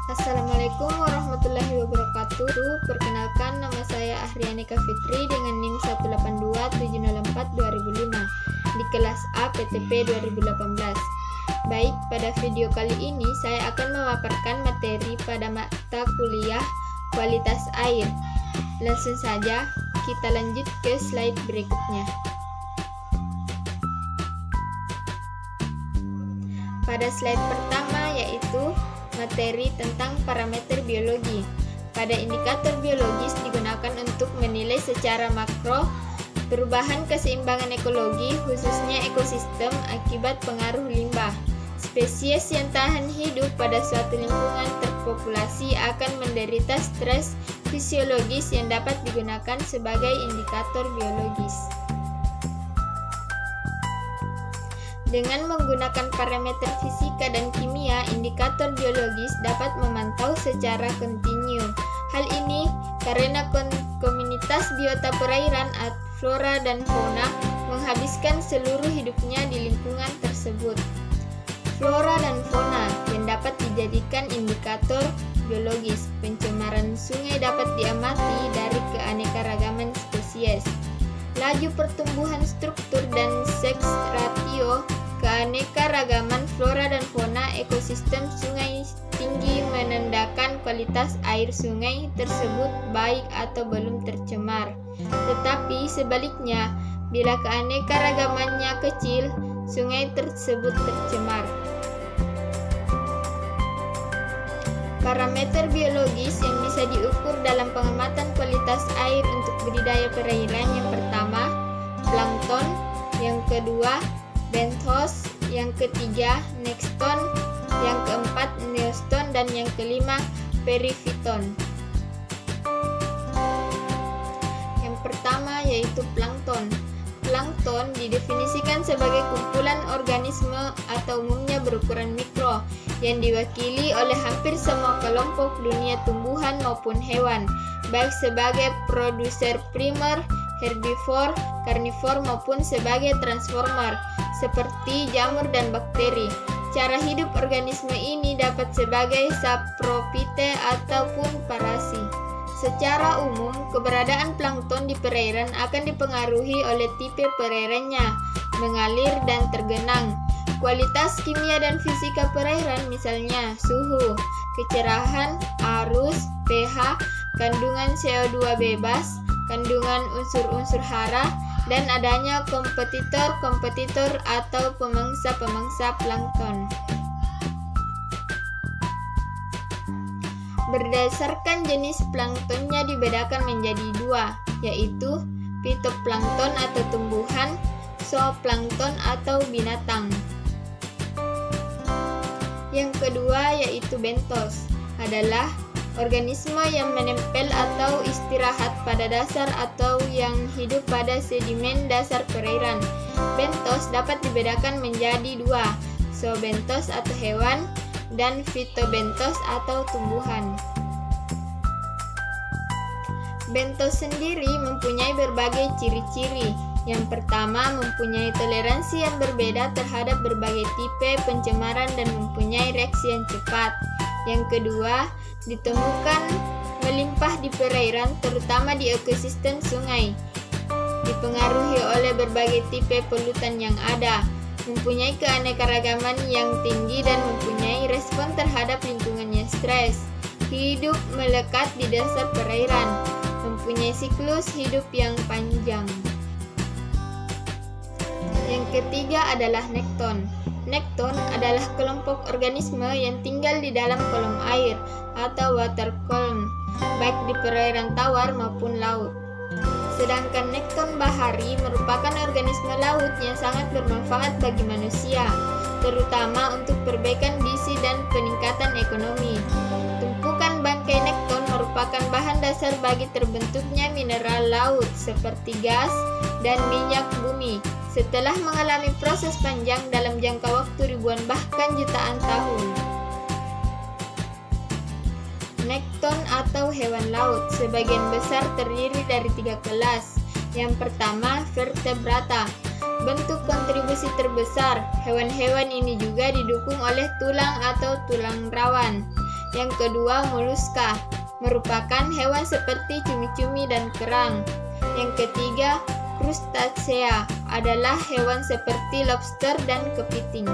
Assalamualaikum warahmatullahi wabarakatuh. Perkenalkan, nama saya Ahrianika Fitri dengan NIM 182704205 di kelas A PTP 2018. Baik, pada video kali ini saya akan memaparkan materi pada mata kuliah kualitas air. Langsung saja kita lanjut ke slide berikutnya. Pada slide pertama yaitu materi tentang parameter biologi. Pada indikator biologis digunakan untuk menilai secara makro perubahan keseimbangan ekologi, khususnya ekosistem akibat pengaruh limbah. Spesies yang tahan hidup pada suatu lingkungan terpopulasi akan menderita stres fisiologis yang dapat digunakan sebagai indikator biologis. Dengan menggunakan parameter fisika dan kimia, indikator biologis dapat memantau secara kontinu. Hal ini karena komunitas biota perairan, flora dan fauna menghabiskan seluruh hidupnya di lingkungan tersebut. Flora dan fauna yang dapat dijadikan indikator biologis. Pencemaran sungai dapat diamati dari keanekaragaman spesies. Laju pertumbuhan struktur dan seks ratio keanekaragaman flora dan fauna ekosistem sungai tinggi menandakan kualitas air sungai tersebut baik atau belum tercemar. Tetapi sebaliknya, bila keanekaragamannya kecil, sungai tersebut tercemar. Parameter biologis yang bisa diukur dalam pengamatan kualitas air untuk budidaya perairan: yang pertama, plankton; yang kedua, benthos; yang ketiga, nekton; yang keempat, neoston; dan yang kelima, periphyton. Yang pertama yaitu plankton. Plankton didefinisikan sebagai kumpulan organisme atau umumnya berukuran mikro yang diwakili oleh hampir semua kelompok dunia tumbuhan maupun hewan, baik sebagai produser primer, herbivor, karnivor maupun sebagai transformer seperti jamur dan bakteri. Cara hidup organisme ini dapat sebagai saprofite ataupun parasi. Secara umum, keberadaan plankton di perairan akan dipengaruhi oleh tipe perairannya, mengalir dan tergenang, kualitas kimia dan fisika perairan, misalnya suhu, kecerahan, arus, pH, kandungan CO2 bebas, kandungan unsur-unsur hara, dan adanya kompetitor-kompetitor atau pemangsa-pemangsa plankton. Berdasarkan jenis planktonnya dibedakan menjadi dua, yaitu fitoplankton atau tumbuhan, zooplankton atau binatang. Yang kedua yaitu benthos, adalah organisme yang menempel atau istirahat pada dasar atau yang hidup pada sedimen dasar perairan. Benthos dapat dibedakan menjadi dua, zoobenthos atau hewan dan fitobenthos atau tumbuhan. Benthos sendiri mempunyai berbagai ciri-ciri. Yang pertama, mempunyai toleransi yang berbeda terhadap berbagai tipe pencemaran dan mempunyai reaksi yang cepat. Yang kedua, ditemukan melimpah di perairan, terutama di ekosistem sungai. Dipengaruhi oleh berbagai tipe polutan yang ada, mempunyai keanekaragaman yang tinggi dan mempunyai respon terhadap lingkungannya stres. Hidup melekat di dasar perairan, mempunyai siklus hidup yang panjang. Yang ketiga adalah nekton. Nekton adalah kelompok organisme yang tinggal di dalam kolom air atau water column, baik di perairan tawar maupun laut. Sedangkan nekton bahari merupakan organisme laut yang sangat bermanfaat bagi manusia, terutama untuk perbaikan gizi dan peningkatan ekonomi. Tumpukan bangkai nekton merupakan bahan dasar bagi terbentuknya mineral laut seperti gas dan minyak bumi setelah mengalami proses panjang dalam jangka waktu ribuan bahkan jutaan tahun. Nekton atau hewan laut sebagian besar terdiri dari 3 kelas. Yang pertama, vertebrata. Bentuk kontribusi terbesar, hewan-hewan ini juga didukung oleh tulang atau tulang rawan. Yang kedua, moluska, merupakan hewan seperti cumi-cumi dan kerang. Yang ketiga, crustacea, adalah hewan seperti lobster dan kepiting.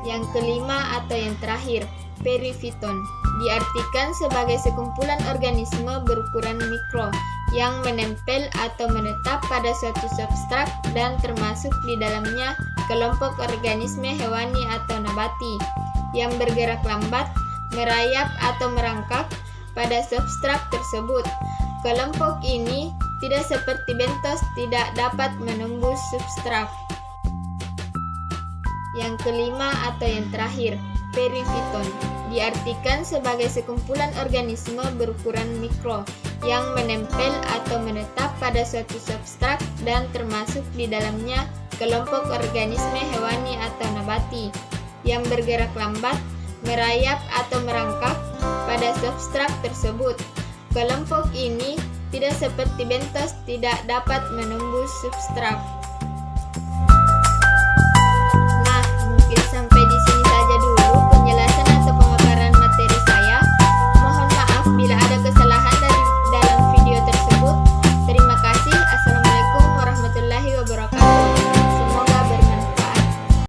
Yang kelima atau yang terakhir, perifiton, diartikan sebagai sekumpulan organisme berukuran mikro yang menempel atau menetap pada suatu substrat dan termasuk di dalamnya kelompok organisme hewani atau nabati yang bergerak lambat, merayap atau merangkak pada substrat tersebut. Kelompok ini tidak seperti bentos tidak dapat menembus substrat. Yang kelima atau yang terakhir, perifiton, diartikan sebagai sekumpulan organisme berukuran mikro yang menempel atau menetap pada suatu substrat dan termasuk di dalamnya kelompok organisme hewani atau nabati yang bergerak lambat, merayap atau merangkak pada substrat tersebut. Kelompok ini tidak seperti bentos tidak dapat menembus substrat.